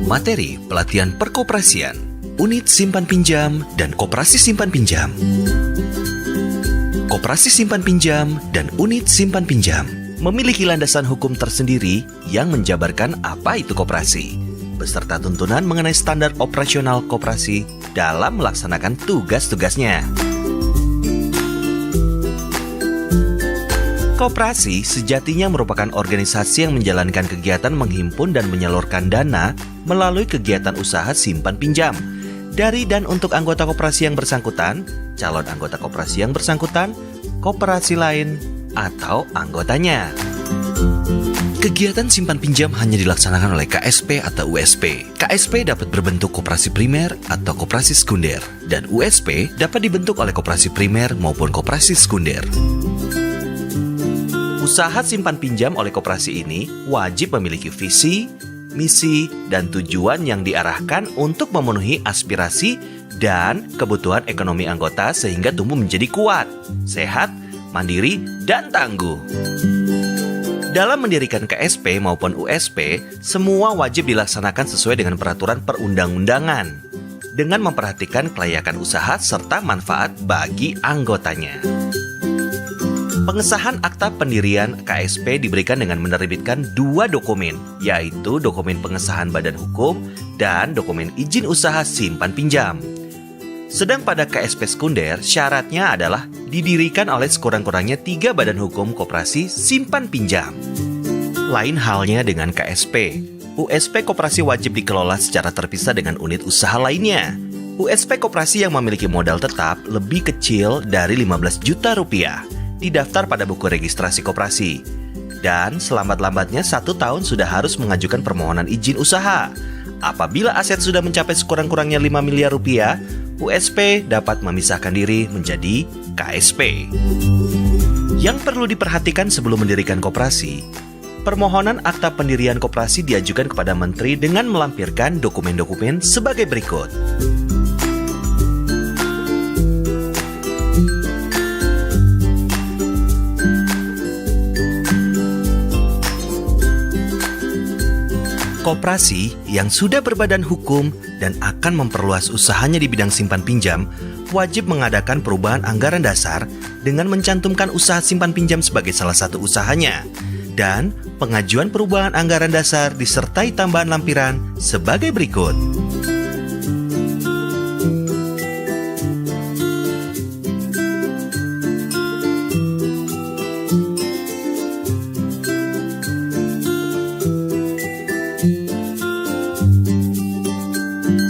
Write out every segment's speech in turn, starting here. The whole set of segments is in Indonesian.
Materi pelatihan perkoperasian, unit simpan pinjam dan koperasi simpan pinjam. Koperasi simpan pinjam dan unit simpan pinjam memiliki landasan hukum tersendiri yang menjabarkan apa itu koperasi, beserta tuntunan mengenai standar operasional koperasi dalam melaksanakan tugas-tugasnya. Koperasi sejatinya merupakan organisasi yang menjalankan kegiatan menghimpun dan menyalurkan dana melalui kegiatan usaha simpan pinjam dari dan untuk anggota koperasi yang bersangkutan, calon anggota koperasi yang bersangkutan, koperasi lain, atau anggotanya. Kegiatan simpan pinjam hanya dilaksanakan oleh KSP atau USP. KSP dapat berbentuk koperasi primer atau koperasi sekunder, dan USP dapat dibentuk oleh koperasi primer maupun koperasi sekunder. Usaha simpan pinjam oleh koperasi ini wajib memiliki visi, misi, dan tujuan yang diarahkan untuk memenuhi aspirasi dan kebutuhan ekonomi anggota sehingga tumbuh menjadi kuat, sehat, mandiri, dan tangguh. Dalam mendirikan KSP maupun USP, semua wajib dilaksanakan sesuai dengan peraturan perundang-undangan dengan memperhatikan kelayakan usaha serta manfaat bagi anggotanya. Pengesahan akta pendirian KSP diberikan dengan menerbitkan 2 dokumen, yaitu dokumen pengesahan badan hukum dan dokumen izin usaha simpan pinjam. Sedang pada KSP sekunder, syaratnya adalah didirikan oleh sekurang-kurangnya 3 badan hukum koperasi simpan pinjam. Lain halnya dengan KSP. USP koperasi wajib dikelola secara terpisah dengan unit usaha lainnya. USP koperasi yang memiliki modal tetap lebih kecil dari 15 juta rupiah didaftar pada buku registrasi koperasi. Dan selambat-lambatnya 1 tahun sudah harus mengajukan permohonan izin usaha. Apabila aset sudah mencapai sekurang-kurangnya 5 miliar rupiah, USP dapat memisahkan diri menjadi KSP. Yang perlu diperhatikan sebelum mendirikan koperasi, permohonan akta pendirian koperasi diajukan kepada Menteri dengan melampirkan dokumen-dokumen sebagai berikut. Koperasi yang sudah berbadan hukum dan akan memperluas usahanya di bidang simpan pinjam wajib mengadakan perubahan anggaran dasar dengan mencantumkan usaha simpan pinjam sebagai salah satu usahanya, dan pengajuan perubahan anggaran dasar disertai tambahan lampiran sebagai berikut.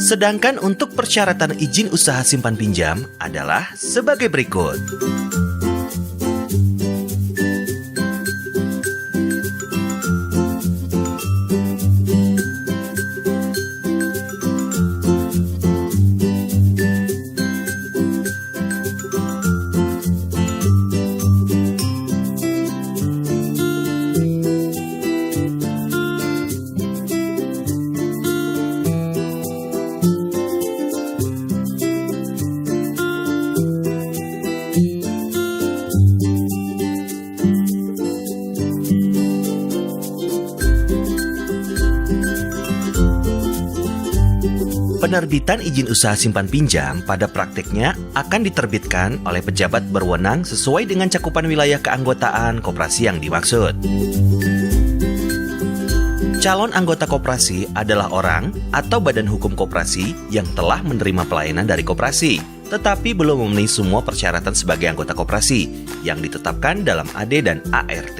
Sedangkan untuk persyaratan izin usaha simpan pinjam adalah sebagai berikut. Penerbitan izin usaha simpan pinjam pada praktiknya akan diterbitkan oleh pejabat berwenang sesuai dengan cakupan wilayah keanggotaan koperasi yang dimaksud. Calon anggota koperasi adalah orang atau badan hukum koperasi yang telah menerima pelayanan dari koperasi, tetapi belum memenuhi semua persyaratan sebagai anggota koperasi yang ditetapkan dalam AD dan ART.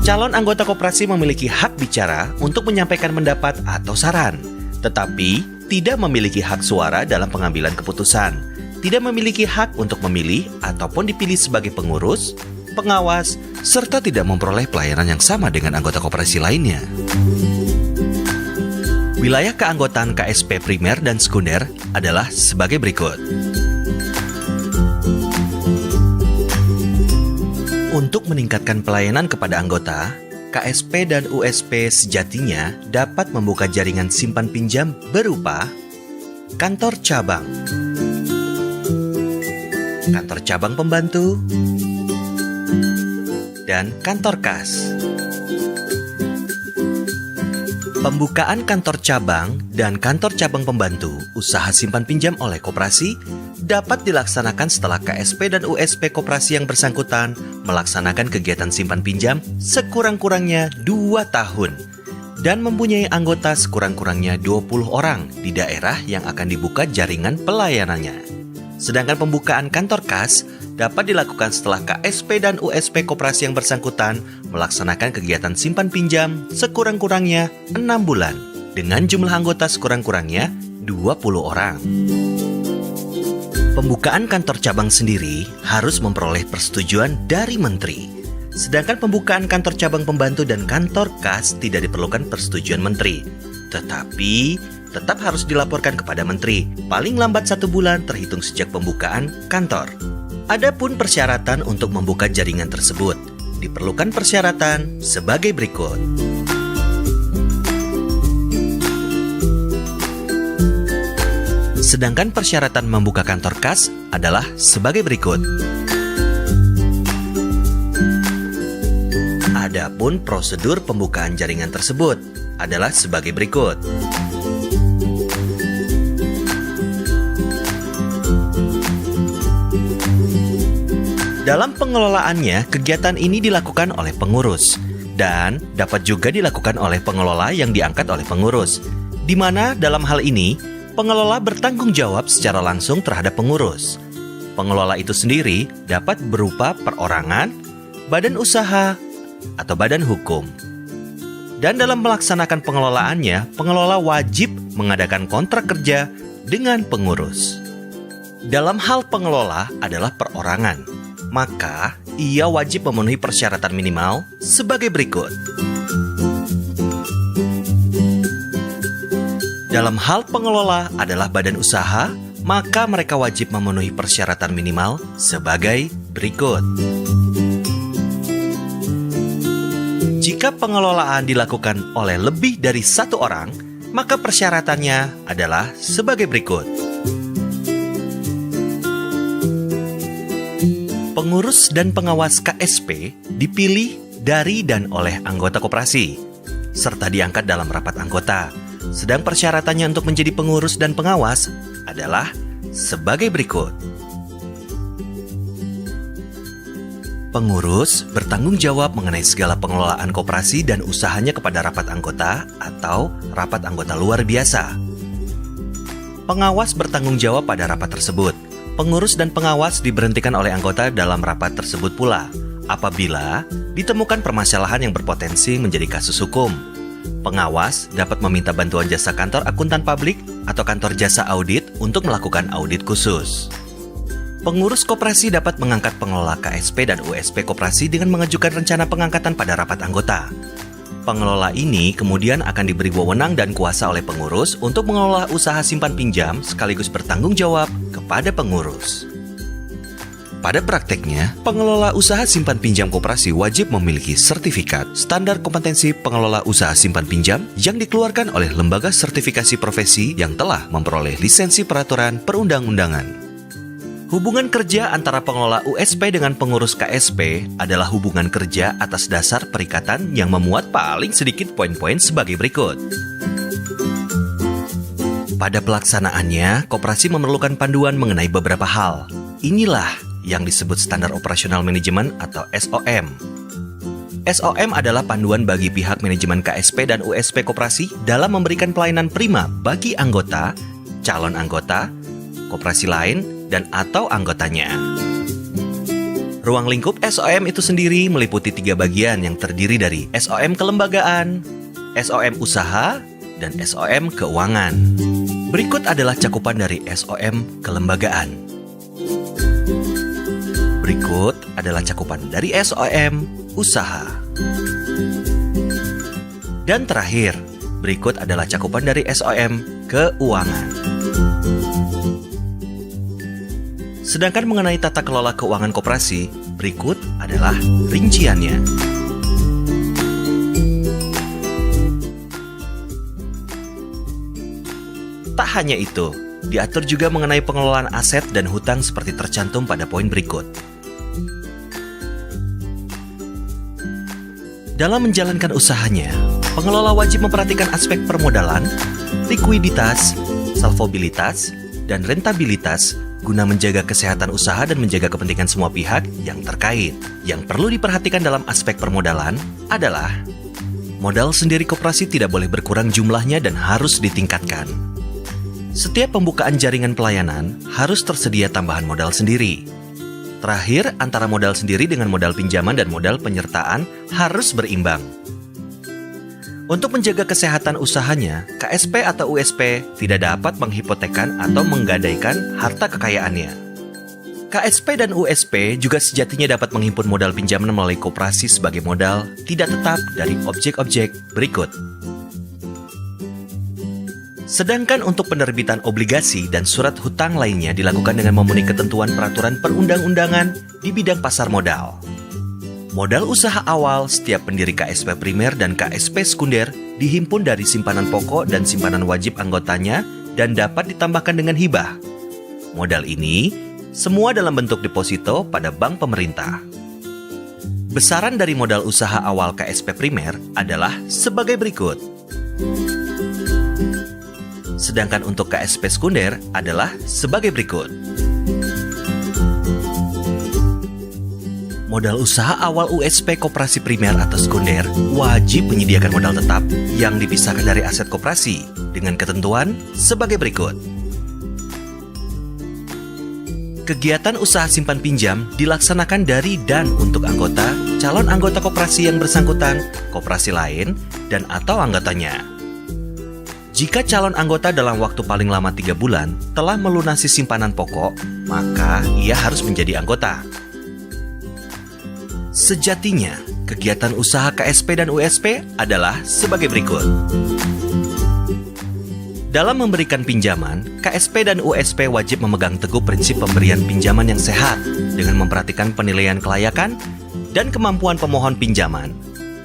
Calon anggota koperasi memiliki hak bicara untuk menyampaikan pendapat atau saran, tetapi tidak memiliki hak suara dalam pengambilan keputusan, tidak memiliki hak untuk memilih ataupun dipilih sebagai pengurus, pengawas, serta tidak memperoleh pelayanan yang sama dengan anggota koperasi lainnya. Wilayah keanggotaan KSP primer dan sekunder adalah sebagai berikut. Untuk meningkatkan pelayanan kepada anggota, KSP dan USP sejatinya dapat membuka jaringan simpan pinjam berupa kantor cabang, kantor cabang pembantu, dan kantor kas. Pembukaan kantor cabang dan kantor cabang pembantu usaha simpan pinjam oleh koperasi dapat dilaksanakan setelah KSP dan USP koperasi yang bersangkutan melaksanakan kegiatan simpan pinjam sekurang-kurangnya 2 tahun dan mempunyai anggota sekurang-kurangnya 20 orang di daerah yang akan dibuka jaringan pelayanannya. Sedangkan pembukaan kantor kas dapat dilakukan setelah KSP dan USP koperasi yang bersangkutan melaksanakan kegiatan simpan pinjam sekurang-kurangnya 6 bulan dengan jumlah anggota sekurang-kurangnya 20 orang. Pembukaan kantor cabang sendiri harus memperoleh persetujuan dari menteri. Sedangkan pembukaan kantor cabang pembantu dan kantor kas tidak diperlukan persetujuan menteri. Tetapi tetap harus dilaporkan kepada menteri paling lambat 1 bulan terhitung sejak pembukaan kantor. Adapun persyaratan untuk membuka jaringan tersebut, diperlukan persyaratan sebagai berikut. Sedangkan persyaratan membuka kantor kas adalah sebagai berikut. Adapun prosedur pembukaan jaringan tersebut adalah sebagai berikut. Dalam pengelolaannya, kegiatan ini dilakukan oleh pengurus dan dapat juga dilakukan oleh pengelola yang diangkat oleh pengurus, di mana dalam hal ini, pengelola bertanggung jawab secara langsung terhadap pengurus. Pengelola itu sendiri dapat berupa perorangan, badan usaha, atau badan hukum. Dan dalam melaksanakan pengelolaannya, pengelola wajib mengadakan kontrak kerja dengan pengurus. Dalam hal pengelola adalah perorangan, maka ia wajib memenuhi persyaratan minimal sebagai berikut. Dalam hal pengelola adalah badan usaha, maka mereka wajib memenuhi persyaratan minimal sebagai berikut. Jika pengelolaan dilakukan oleh lebih dari 1 orang, maka persyaratannya adalah sebagai berikut. Pengurus dan pengawas KSP dipilih dari dan oleh anggota koperasi, serta diangkat dalam rapat anggota. Sedang persyaratannya untuk menjadi pengurus dan pengawas adalah sebagai berikut. Pengurus bertanggung jawab mengenai segala pengelolaan koperasi dan usahanya kepada rapat anggota atau rapat anggota luar biasa. Pengawas bertanggung jawab pada rapat tersebut. Pengurus dan pengawas diberhentikan oleh anggota dalam rapat tersebut pula apabila ditemukan permasalahan yang berpotensi menjadi kasus hukum. Pengawas dapat meminta bantuan jasa kantor akuntan publik atau kantor jasa audit untuk melakukan audit khusus. Pengurus koperasi dapat mengangkat pengelola KSP dan USP koperasi dengan mengajukan rencana pengangkatan pada rapat anggota. Pengelola ini kemudian akan diberi wewenang dan kuasa oleh pengurus untuk mengelola usaha simpan pinjam sekaligus bertanggung jawab kepada pengurus. Pada prakteknya, pengelola usaha simpan pinjam koperasi wajib memiliki sertifikat standar kompetensi pengelola usaha simpan pinjam yang dikeluarkan oleh lembaga sertifikasi profesi yang telah memperoleh lisensi peraturan perundang-undangan. Hubungan kerja antara pengelola USP dengan pengurus KSP adalah hubungan kerja atas dasar perikatan yang memuat paling sedikit poin-poin sebagai berikut. Pada pelaksanaannya, koperasi memerlukan panduan mengenai beberapa hal. Inilah yang disebut Standar Operasional Manajemen atau SOM. SOM adalah panduan bagi pihak manajemen KSP dan USP koperasi dalam memberikan pelayanan prima bagi anggota, calon anggota, koperasi lain, dan atau anggotanya. Ruang lingkup SOM itu sendiri meliputi 3 bagian yang terdiri dari SOM kelembagaan, SOM usaha, dan SOM keuangan. Berikut adalah cakupan dari SOM kelembagaan. Berikut adalah cakupan dari SOM usaha. Dan terakhir, berikut adalah cakupan dari SOM keuangan. Sedangkan mengenai tata kelola keuangan koperasi, berikut adalah rinciannya. Tak hanya itu, diatur juga mengenai pengelolaan aset dan hutang seperti tercantum pada poin berikut. Dalam menjalankan usahanya, pengelola wajib memperhatikan aspek permodalan, likuiditas, solvabilitas, dan rentabilitas guna menjaga kesehatan usaha dan menjaga kepentingan semua pihak yang terkait. Yang perlu diperhatikan dalam aspek permodalan adalah modal sendiri koperasi tidak boleh berkurang jumlahnya dan harus ditingkatkan. Setiap pembukaan jaringan pelayanan harus tersedia tambahan modal sendiri. Terakhir, antara modal sendiri dengan modal pinjaman dan modal penyertaan harus berimbang. Untuk menjaga kesehatan usahanya, KSP atau USP tidak dapat menghipotekkan atau menggadaikan harta kekayaannya. KSP dan USP juga sejatinya dapat menghimpun modal pinjaman melalui koperasi sebagai modal tidak tetap dari objek-objek berikut. Sedangkan untuk penerbitan obligasi dan surat hutang lainnya dilakukan dengan memenuhi ketentuan peraturan perundang-undangan di bidang pasar modal. Modal usaha awal setiap pendiri KSP primer dan KSP sekunder dihimpun dari simpanan pokok dan simpanan wajib anggotanya dan dapat ditambahkan dengan hibah. Modal ini semua dalam bentuk deposito pada bank pemerintah. Besaran dari modal usaha awal KSP primer adalah sebagai berikut. Sedangkan untuk KSP sekunder adalah sebagai berikut. Modal usaha awal USP koperasi primer atau sekunder wajib menyediakan modal tetap yang dipisahkan dari aset koperasi dengan ketentuan sebagai berikut. Kegiatan usaha simpan pinjam dilaksanakan dari dan untuk anggota, calon anggota koperasi yang bersangkutan, koperasi lain, dan atau anggotanya. Jika calon anggota dalam waktu paling lama 3 bulan telah melunasi simpanan pokok, maka ia harus menjadi anggota. Sejatinya, kegiatan usaha KSP dan USP adalah sebagai berikut. Dalam memberikan pinjaman, KSP dan USP wajib memegang teguh prinsip pemberian pinjaman yang sehat dengan memperhatikan penilaian kelayakan dan kemampuan pemohon pinjaman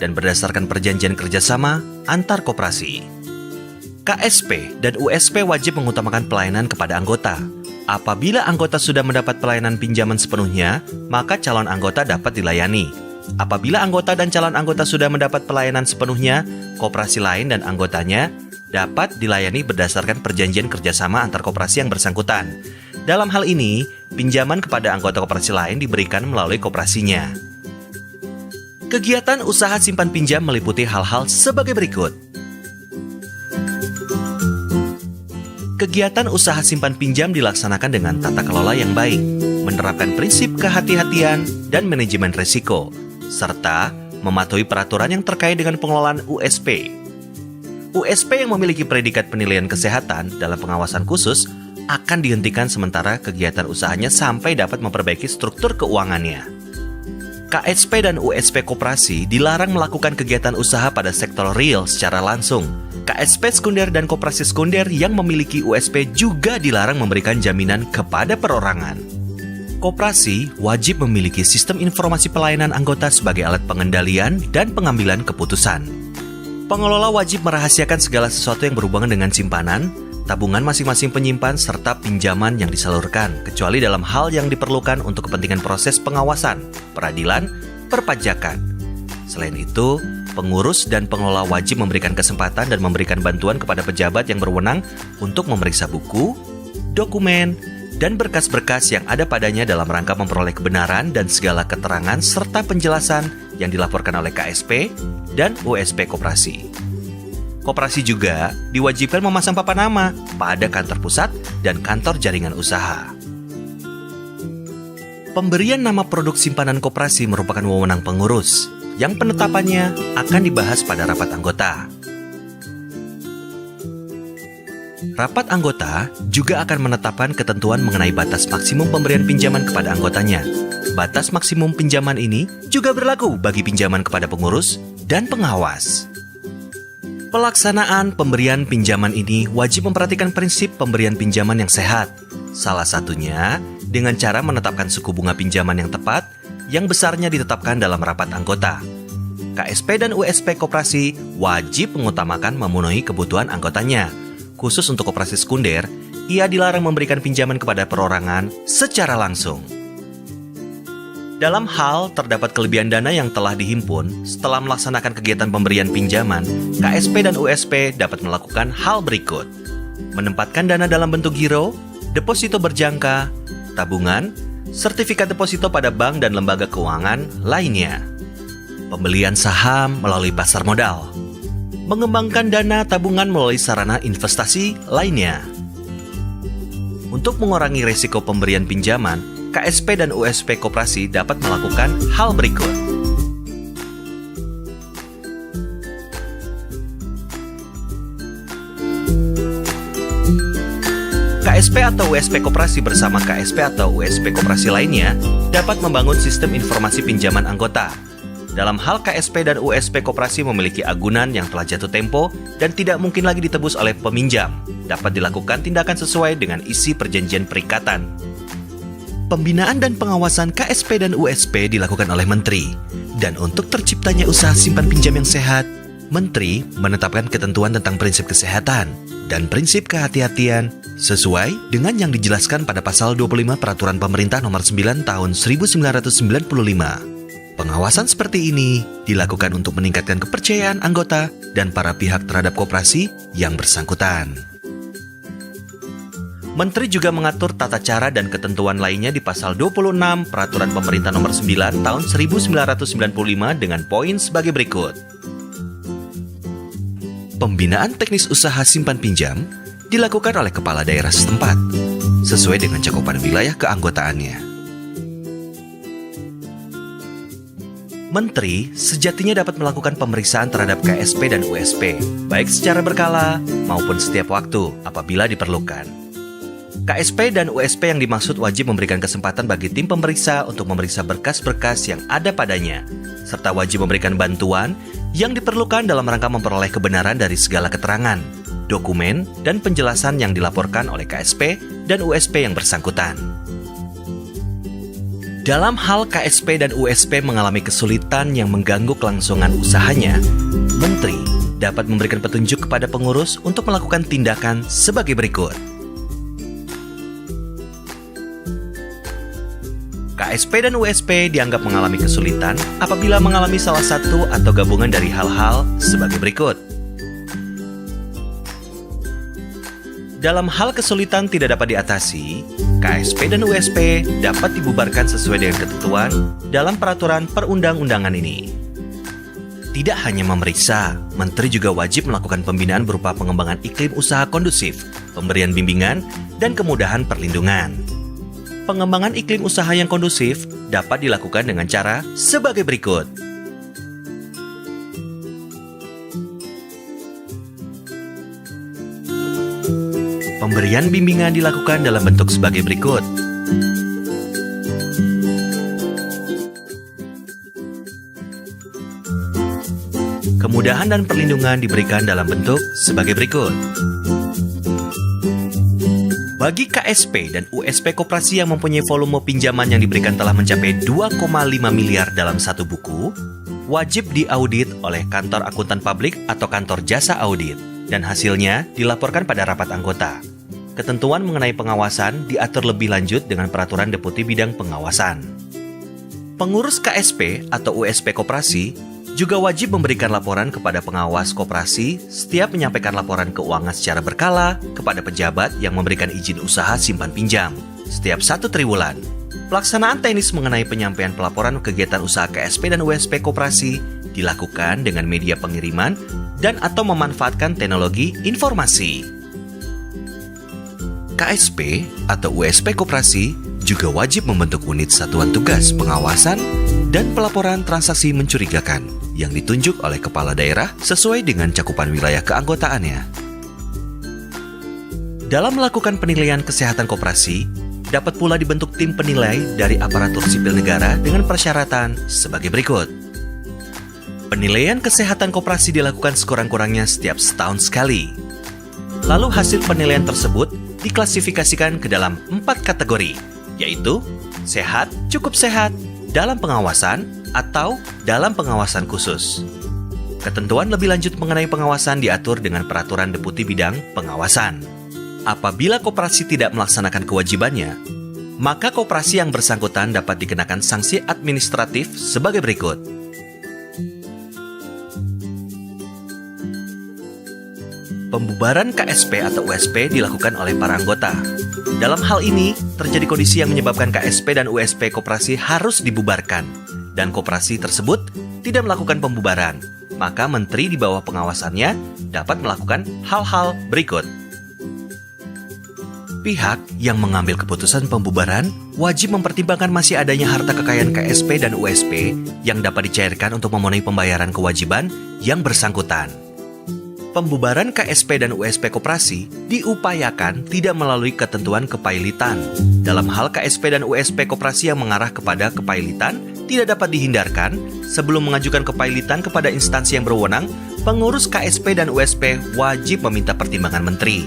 dan berdasarkan perjanjian kerjasama antar koperasi. KSP dan USP wajib mengutamakan pelayanan kepada anggota. Apabila anggota sudah mendapat pelayanan pinjaman sepenuhnya, maka calon anggota dapat dilayani. Apabila anggota dan calon anggota sudah mendapat pelayanan sepenuhnya, koperasi lain dan anggotanya dapat dilayani berdasarkan perjanjian kerjasama antar koperasi yang bersangkutan. Dalam hal ini, pinjaman kepada anggota koperasi lain diberikan melalui koperasinya. Kegiatan usaha simpan pinjam meliputi hal-hal sebagai berikut. Kegiatan usaha simpan pinjam dilaksanakan dengan tata kelola yang baik, menerapkan prinsip kehati-hatian dan manajemen risiko, serta mematuhi peraturan yang terkait dengan pengelolaan USP. USP yang memiliki predikat penilaian kesehatan dalam pengawasan khusus akan dihentikan sementara kegiatan usahanya sampai dapat memperbaiki struktur keuangannya. KSP dan USP koperasi dilarang melakukan kegiatan usaha pada sektor real secara langsung. KSP sekunder dan koperasi sekunder yang memiliki USP juga dilarang memberikan jaminan kepada perorangan. Koperasi wajib memiliki sistem informasi pelayanan anggota sebagai alat pengendalian dan pengambilan keputusan. Pengelola wajib merahasiakan segala sesuatu yang berhubungan dengan simpanan, tabungan masing-masing penyimpan, serta pinjaman yang disalurkan, kecuali dalam hal yang diperlukan untuk kepentingan proses pengawasan, peradilan, perpajakan. Selain itu, pengurus dan pengelola wajib memberikan kesempatan dan memberikan bantuan kepada pejabat yang berwenang untuk memeriksa buku, dokumen, dan berkas-berkas yang ada padanya dalam rangka memperoleh kebenaran dan segala keterangan serta penjelasan yang dilaporkan oleh KSP dan USP koperasi. Koperasi juga diwajibkan memasang papan nama pada kantor pusat dan kantor jaringan usaha. Pemberian nama produk simpanan koperasi merupakan wewenang pengurus, yang penetapannya akan dibahas pada rapat anggota. Rapat anggota juga akan menetapkan ketentuan mengenai batas maksimum pemberian pinjaman kepada anggotanya. Batas maksimum pinjaman ini juga berlaku bagi pinjaman kepada pengurus dan pengawas. Pelaksanaan pemberian pinjaman ini wajib memperhatikan prinsip pemberian pinjaman yang sehat. Salah satunya dengan cara menetapkan suku bunga pinjaman yang tepat yang besarnya ditetapkan dalam rapat anggota. KSP dan USP koperasi wajib mengutamakan memenuhi kebutuhan anggotanya. Khusus untuk koperasi sekunder, ia dilarang memberikan pinjaman kepada perorangan secara langsung. Dalam hal terdapat kelebihan dana yang telah dihimpun setelah melaksanakan kegiatan pemberian pinjaman, KSP dan USP dapat melakukan hal berikut. Menempatkan dana dalam bentuk giro, deposito berjangka, tabungan, sertifikat deposito pada bank dan lembaga keuangan lainnya. Pembelian saham melalui pasar modal. Mengembangkan dana tabungan melalui sarana investasi lainnya. Untuk mengurangi risiko pemberian pinjaman, KSP dan USP koperasi dapat melakukan hal berikut. KSP atau USP koperasi bersama KSP atau USP koperasi lainnya dapat membangun sistem informasi pinjaman anggota. Dalam hal KSP dan USP koperasi memiliki agunan yang telah jatuh tempo dan tidak mungkin lagi ditebus oleh peminjam, dapat dilakukan tindakan sesuai dengan isi perjanjian perikatan. Pembinaan dan pengawasan KSP dan USP dilakukan oleh Menteri. Dan untuk terciptanya usaha simpan pinjam yang sehat, Menteri menetapkan ketentuan tentang prinsip kesehatan dan prinsip kehati-hatian sesuai dengan yang dijelaskan pada pasal 25 Peraturan Pemerintah Nomor 9 Tahun 1995. Pengawasan seperti ini dilakukan untuk meningkatkan kepercayaan anggota dan para pihak terhadap koperasi yang bersangkutan. Menteri juga mengatur tata cara dan ketentuan lainnya di pasal 26 Peraturan Pemerintah Nomor 9 Tahun 1995 dengan poin sebagai berikut. Pembinaan teknis usaha simpan pinjam dilakukan oleh kepala daerah setempat, sesuai dengan cakupan wilayah keanggotaannya. Menteri sejatinya dapat melakukan pemeriksaan terhadap KSP dan USP, baik secara berkala maupun setiap waktu apabila diperlukan. KSP dan USP yang dimaksud wajib memberikan kesempatan bagi tim pemeriksa untuk memeriksa berkas-berkas yang ada padanya, serta wajib memberikan bantuan yang diperlukan dalam rangka memperoleh kebenaran dari segala keterangan, dokumen, dan penjelasan yang dilaporkan oleh KSP dan USP yang bersangkutan. Dalam hal KSP dan USP mengalami kesulitan yang mengganggu kelangsungan usahanya, Menteri dapat memberikan petunjuk kepada pengurus untuk melakukan tindakan sebagai berikut. KSP dan USP dianggap mengalami kesulitan apabila mengalami salah satu atau gabungan dari hal-hal sebagai berikut. Dalam hal kesulitan tidak dapat diatasi, KSP dan USP dapat dibubarkan sesuai dengan ketentuan dalam peraturan perundang-undangan ini. Tidak hanya memeriksa, Menteri juga wajib melakukan pembinaan berupa pengembangan iklim usaha kondusif, pemberian bimbingan, dan kemudahan perlindungan. Pengembangan iklim usaha yang kondusif dapat dilakukan dengan cara sebagai berikut. Pemberian bimbingan dilakukan dalam bentuk sebagai berikut. Kemudahan dan perlindungan diberikan dalam bentuk sebagai berikut. Bagi KSP dan USP koperasi yang mempunyai volume pinjaman yang diberikan telah mencapai 2,5 miliar dalam satu buku, wajib diaudit oleh kantor akuntan publik atau kantor jasa audit, dan hasilnya dilaporkan pada rapat anggota. Ketentuan mengenai pengawasan diatur lebih lanjut dengan peraturan Deputi Bidang Pengawasan. Pengurus KSP atau USP koperasi juga wajib memberikan laporan kepada pengawas koperasi setiap menyampaikan laporan keuangan secara berkala kepada pejabat yang memberikan izin usaha simpan pinjam setiap 1 triwulan. Pelaksanaan teknis mengenai penyampaian pelaporan kegiatan usaha KSP dan USP koperasi dilakukan dengan media pengiriman dan atau memanfaatkan teknologi informasi. KSP atau USP koperasi juga wajib membentuk unit satuan tugas pengawasan dan pelaporan transaksi mencurigakan yang ditunjuk oleh kepala daerah sesuai dengan cakupan wilayah keanggotaannya. Dalam melakukan penilaian kesehatan koperasi, dapat pula dibentuk tim penilai dari aparatur sipil negara dengan persyaratan sebagai berikut. Penilaian kesehatan koperasi dilakukan sekurang-kurangnya setiap setahun sekali. Lalu hasil penilaian tersebut diklasifikasikan ke dalam 4 kategori, yaitu sehat, cukup sehat, dalam pengawasan, atau dalam pengawasan khusus. Ketentuan lebih lanjut mengenai pengawasan diatur dengan peraturan Deputi Bidang Pengawasan. Apabila koperasi tidak melaksanakan kewajibannya, maka koperasi yang bersangkutan dapat dikenakan sanksi administratif sebagai berikut. Pembubaran KSP atau USP dilakukan oleh para anggota. Dalam hal ini, terjadi kondisi yang menyebabkan KSP dan USP koperasi harus dibubarkan, dan koperasi tersebut tidak melakukan pembubaran, maka menteri di bawah pengawasannya dapat melakukan hal-hal berikut. Pihak yang mengambil keputusan pembubaran wajib mempertimbangkan masih adanya harta kekayaan KSP dan USP yang dapat dicairkan untuk memenuhi pembayaran kewajiban yang bersangkutan. Pembubaran KSP dan USP koperasi diupayakan tidak melalui ketentuan kepailitan. Dalam hal KSP dan USP koperasi yang mengarah kepada kepailitan tidak dapat dihindarkan. Sebelum mengajukan kepailitan kepada instansi yang berwenang, pengurus KSP dan USP wajib meminta pertimbangan menteri.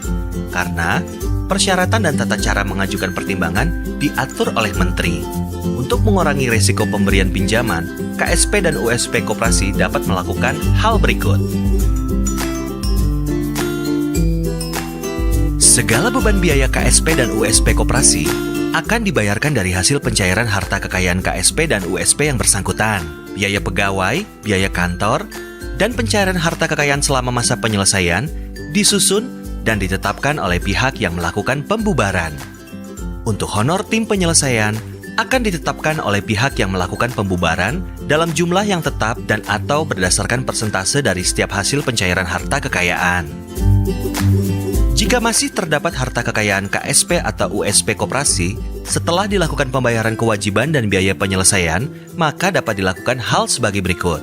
Karena persyaratan dan tata cara mengajukan pertimbangan diatur oleh menteri. Untuk mengurangi risiko pemberian pinjaman, KSP dan USP koperasi dapat melakukan hal berikut. Segala beban biaya KSP dan USP koperasi akan dibayarkan dari hasil pencairan harta kekayaan KSP dan USP yang bersangkutan, biaya pegawai, biaya kantor, dan pencairan harta kekayaan selama masa penyelesaian disusun dan ditetapkan oleh pihak yang melakukan pembubaran. Untuk honor tim penyelesaian akan ditetapkan oleh pihak yang melakukan pembubaran dalam jumlah yang tetap dan atau berdasarkan persentase dari setiap hasil pencairan harta kekayaan. Jika masih terdapat harta kekayaan KSP atau USP koperasi, setelah dilakukan pembayaran kewajiban dan biaya penyelesaian, maka dapat dilakukan hal sebagai berikut.